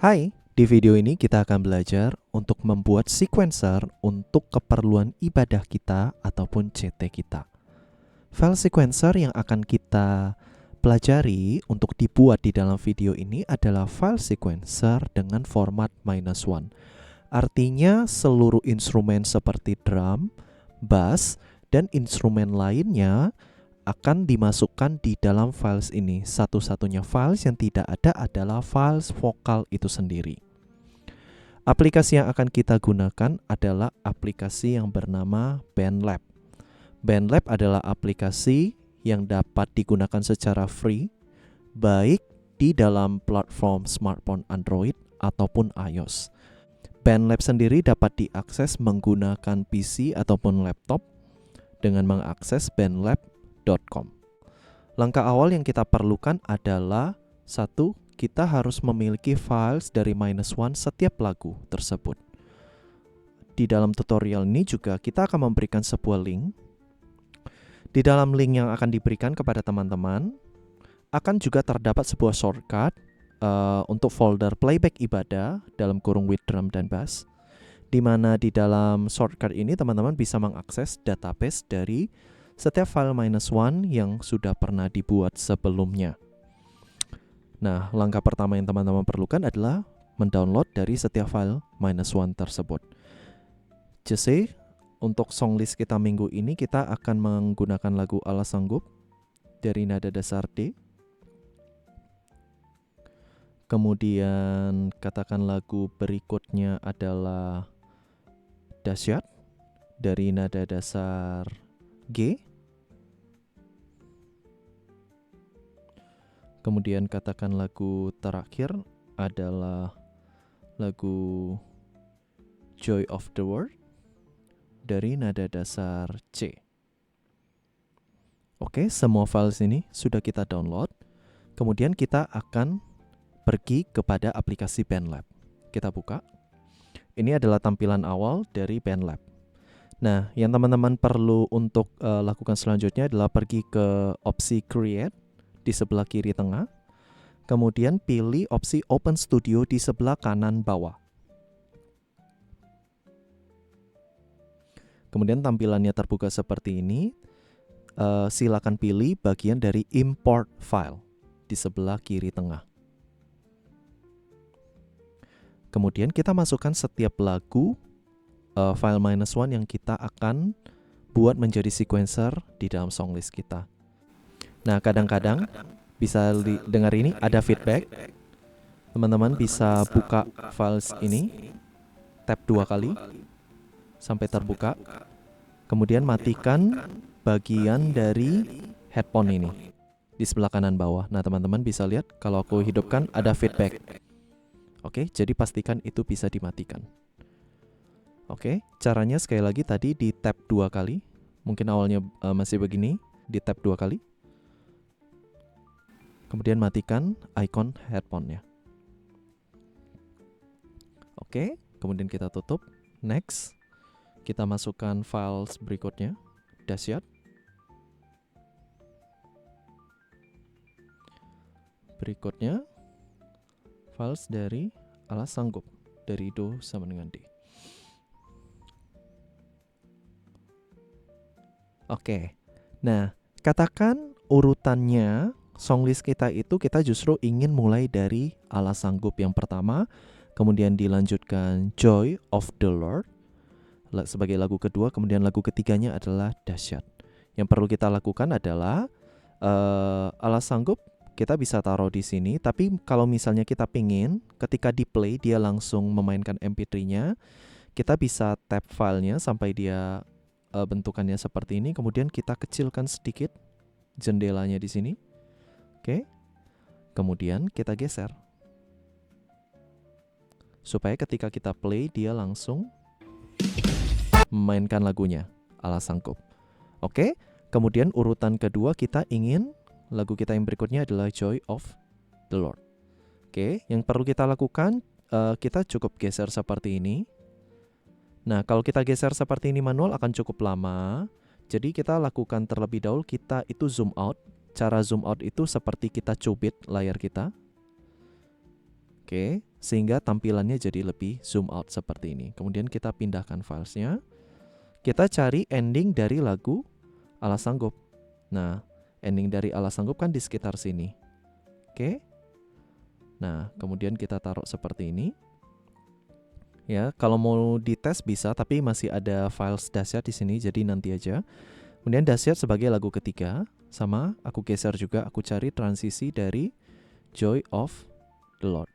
Hai, di video ini kita akan belajar untuk membuat sequencer untuk keperluan ibadah kita ataupun CT kita. File sequencer yang akan kita pelajari untuk dibuat di dalam video ini adalah file sequencer dengan format -1. Artinya seluruh instrumen seperti drum, bass, dan instrumen lainnya akan dimasukkan di dalam files ini. Satu-satunya files yang tidak ada adalah files vokal itu sendiri. Aplikasi yang akan kita gunakan adalah aplikasi yang bernama BandLab. BandLab adalah aplikasi yang dapat digunakan secara free, baik di dalam platform smartphone Android ataupun iOS. BandLab sendiri dapat diakses menggunakan PC ataupun laptop dengan mengakses bandlab.com. Langkah awal yang kita perlukan adalah satu, kita harus memiliki files dari -1 setiap lagu tersebut. Di dalam tutorial ini juga kita akan memberikan sebuah link. Di dalam link yang akan diberikan kepada teman-teman akan juga terdapat sebuah shortcut untuk folder playback ibadah dalam kurung with drum dan bass, di mana di dalam shortcut ini teman-teman bisa mengakses database dari setiap file -1 yang sudah pernah dibuat sebelumnya. Nah, langkah pertama yang teman-teman perlukan adalah mendownload dari setiap file -1 tersebut. Just untuk songlist kita minggu ini kita akan menggunakan lagu Allah Sanggup dari nada dasar D. Kemudian katakan lagu berikutnya adalah Dahsyat dari nada dasar G. Kemudian katakan lagu terakhir adalah lagu Joy of the World dari nada dasar C. Oke, semua files ini sudah kita download. Kemudian kita akan pergi kepada aplikasi BandLab. Kita buka. Ini adalah tampilan awal dari BandLab. Nah, yang teman-teman perlu untuk lakukan selanjutnya adalah pergi ke opsi Create di sebelah kiri tengah, kemudian pilih opsi Open Studio di sebelah kanan bawah. Kemudian tampilannya terbuka seperti ini. Silakan pilih bagian dari Import File di sebelah kiri tengah. Kemudian kita masukkan setiap lagu file -1 yang kita akan buat menjadi sequencer di dalam songlist kita. Nah, kadang-kadang bisa dengar ini ada feedback. Teman-teman bisa buka files ini, tap 2 kali sampai terbuka. Kemudian matikan bagian dari headphone ini di sebelah kanan bawah. Nah, teman-teman bisa lihat kalau aku hidupkan ada feedback. Oke, jadi pastikan itu bisa dimatikan. Oke, caranya sekali lagi tadi di tap 2 kali. Mungkin awalnya masih begini, di tap 2 kali. Kemudian matikan icon headphone-nya. Oke, kemudian kita tutup. Next, kita masukkan files berikutnya. Dahsyat. Berikutnya, files dari Allah Sanggup, dari Do sama dengan D. Oke, nah katakan urutannya songlist kita itu kita justru ingin mulai dari Allah Sanggup yang pertama, kemudian dilanjutkan Joy of the Lord sebagai lagu kedua, kemudian lagu ketiganya adalah Dahsyat. Yang perlu kita lakukan adalah Allah Sanggup kita bisa taruh di sini, tapi kalau misalnya kita pingin ketika di play dia langsung memainkan MP3-nya, kita bisa tap filenya sampai dia bentukannya seperti ini, kemudian kita kecilkan sedikit jendelanya di sini. Oke. Kemudian kita geser supaya ketika kita play dia langsung memainkan lagunya Allah Sanggup. Oke. Kemudian urutan kedua kita ingin lagu kita yang berikutnya adalah Joy of the Lord. Oke, yang perlu kita lakukan kita cukup geser seperti ini. Nah, kalau kita geser seperti ini manual akan cukup lama. Jadi kita lakukan terlebih dahulu, kita itu zoom out. Cara zoom out itu seperti kita cubit layar kita. Oke, sehingga tampilannya jadi lebih zoom out seperti ini. Kemudian kita pindahkan filesnya. Kita cari ending dari lagu Alas Sanggup. Nah, ending dari Alas Sanggup kan di sekitar sini. Oke. Nah, kemudian kita taruh seperti ini. Ya, kalau mau dites bisa, tapi masih ada files dahsyat di sini, jadi nanti aja. Kemudian dahsyat sebagai lagu ketiga, sama aku geser juga, aku cari transisi dari Joy of the Lord.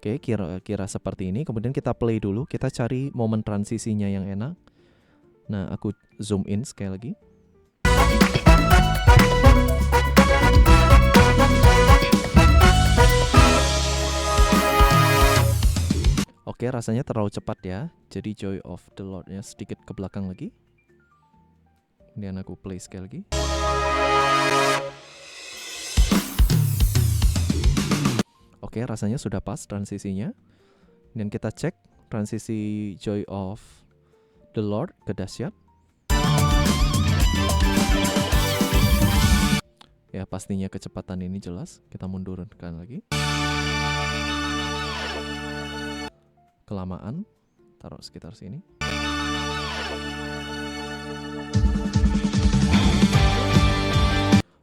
Oke, kira-kira seperti ini. Kemudian kita play dulu, kita cari momen transisinya yang enak. Nah, aku zoom in sekali lagi. Oke, rasanya terlalu cepat ya. Jadi Joy of the Lord-nya sedikit ke belakang lagi. Kemudian aku play sekali lagi. Oke, rasanya sudah pas transisinya. Dan kita cek transisi Joy of the Lord ke dahsyat. Ya, pastinya kecepatan ini jelas. Kita mundurkan lagi. Kelamaan, taruh sekitar sini.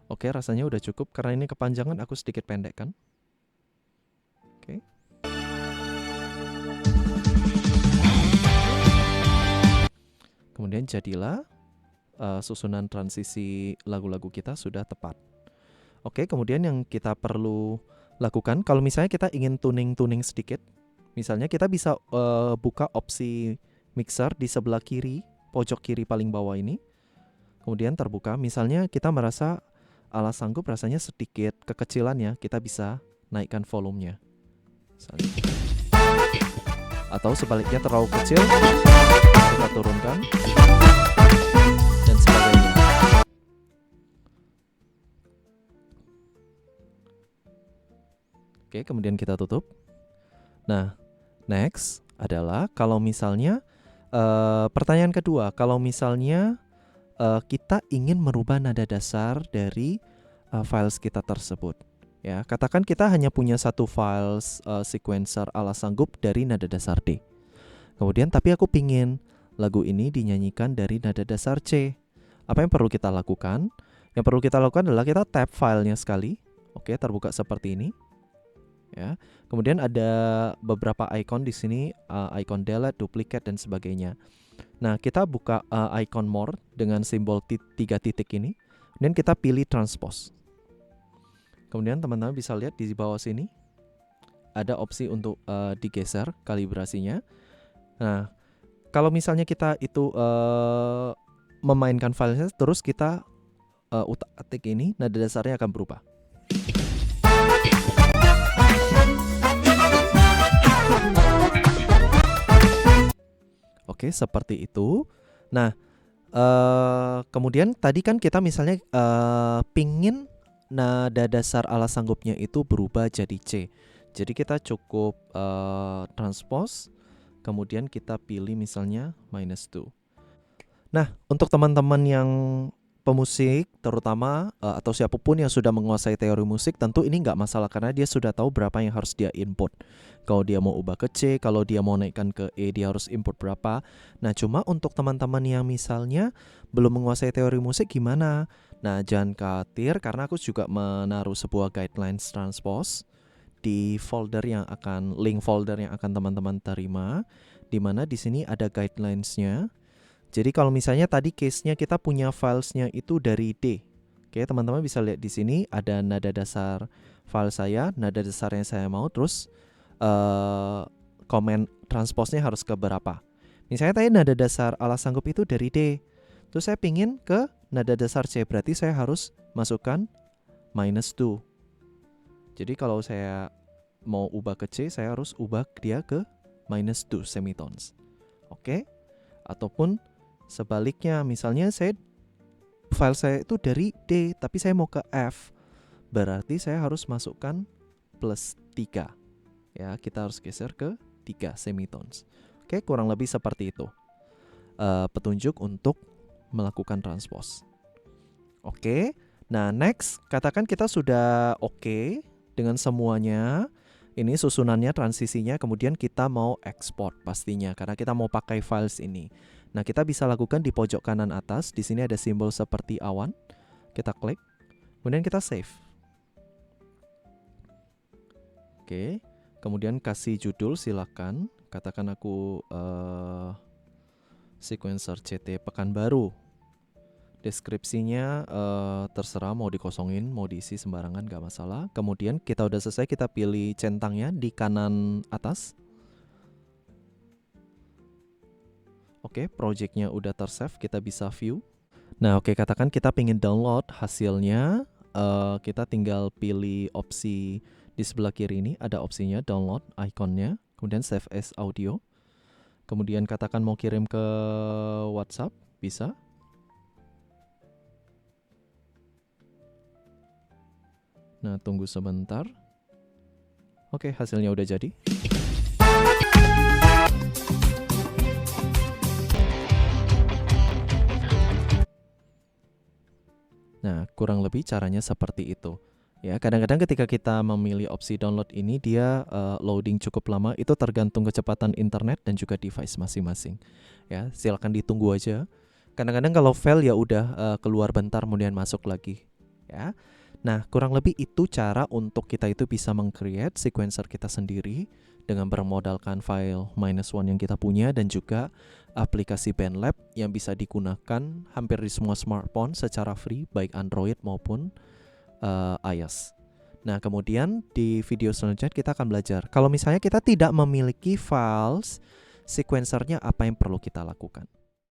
Oke, rasanya udah cukup. Karena ini kepanjangan, aku sedikit pendekkan. Oke. Kemudian jadilah susunan transisi lagu-lagu kita sudah tepat. Oke, kemudian yang kita perlu lakukan, kalau misalnya kita ingin tuning sedikit, misalnya kita bisa buka opsi mixer di sebelah kiri, pojok kiri paling bawah ini. Kemudian terbuka, misalnya kita merasa Alas Sanggup rasanya sedikit kekecilan ya, kita bisa naikkan volumenya. Misalnya. Atau sebaliknya terlalu kecil, kita turunkan, dan sebagainya. Oke, kemudian kita tutup. Nah, next adalah kalau misalnya pertanyaan kedua, kalau misalnya kita ingin merubah nada dasar dari files kita tersebut. Ya, katakan kita hanya punya satu files sequencer Alas Sanggup dari nada dasar D. Kemudian tapi aku pingin lagu ini dinyanyikan dari nada dasar C. Apa yang perlu kita lakukan? Yang perlu kita lakukan adalah kita tap filenya sekali. Oke, terbuka seperti ini. Ya. Kemudian ada beberapa icon di sini, icon delete, duplicate dan sebagainya. Nah, kita buka icon more dengan simbol 3 titik ini. Dan kita pilih transpose. Kemudian teman-teman bisa lihat di bawah sini ada opsi untuk digeser kalibrasinya. Nah, kalau misalnya kita itu memainkan filenya terus kita utak-atik ini, nada dasarnya akan berubah. Oke, seperti itu. Nah, kemudian tadi kan kita misalnya pingin nada dasar Alas Sanggupnya itu berubah jadi C. Jadi kita cukup transpose, kemudian kita pilih misalnya -2. Nah, untuk teman-teman yang pemusik terutama atau siapapun yang sudah menguasai teori musik, tentu ini nggak masalah karena dia sudah tahu berapa yang harus dia input. Kalau dia mau ubah ke C, kalau dia mau naikkan ke E, dia harus input berapa. Nah, cuma untuk teman-teman yang misalnya belum menguasai teori musik gimana? Nah, jangan khawatir karena aku juga menaruh sebuah guidelines transpose di folder yang akan link folder yang akan teman-teman terima, di mana di sini ada guidelines-nya. Jadi kalau misalnya tadi case-nya kita punya filesnya itu dari D. Oke, teman-teman bisa lihat di sini ada nada dasar file saya, nada dasar yang saya mau, terus komen transpose-nya harus ke berapa. Misalnya tadi nada dasar Alas Sanggup itu dari D. Terus saya pingin ke nada dasar C, berarti saya harus masukkan -2. Jadi kalau saya mau ubah ke C, saya harus ubah dia ke -2 semitones. Oke? Ataupun sebaliknya, misalnya file saya itu dari D, tapi saya mau ke F. Berarti saya harus masukkan +3. Ya, kita harus geser ke 3 semitones. Oke, kurang lebih seperti itu. Petunjuk untuk melakukan transpose. Oke. Nah, next, katakan kita sudah oke dengan semuanya. Ini susunannya, transisinya, kemudian kita mau ekspor pastinya karena kita mau pakai files ini. Nah, kita bisa lakukan di pojok kanan atas. Di sini ada simbol seperti awan. Kita klik, kemudian kita save. Oke, kemudian kasih judul silakan. Katakan aku sequencer CT Pekanbaru. Deskripsinya terserah mau dikosongin, mau diisi sembarangan, gak masalah. Kemudian kita udah selesai, kita pilih centangnya di kanan atas. Oke, projectnya udah tersave, kita bisa view. Nah, oke, katakan kita pengen download hasilnya. Kita tinggal pilih opsi di sebelah kiri ini, ada opsinya download ikonnya, kemudian save as audio. Kemudian katakan mau kirim ke WhatsApp, bisa. Nah, tunggu sebentar. Oke, hasilnya udah jadi. Nah, kurang lebih caranya seperti itu. Ya, kadang-kadang ketika kita memilih opsi download ini, dia loading cukup lama. Itu tergantung kecepatan internet dan juga device masing-masing. Ya, silakan ditunggu aja. Kadang-kadang kalau fail ya udah keluar bentar, kemudian masuk lagi. Ya. Nah, kurang lebih itu cara untuk kita itu bisa meng-create sequencer kita sendiri dengan bermodalkan file -1 yang kita punya dan juga aplikasi BandLab yang bisa digunakan hampir di semua smartphone secara free, baik Android maupun iOS. Nah, kemudian di video selanjutnya kita akan belajar kalau misalnya kita tidak memiliki files sequencernya, apa yang perlu kita lakukan.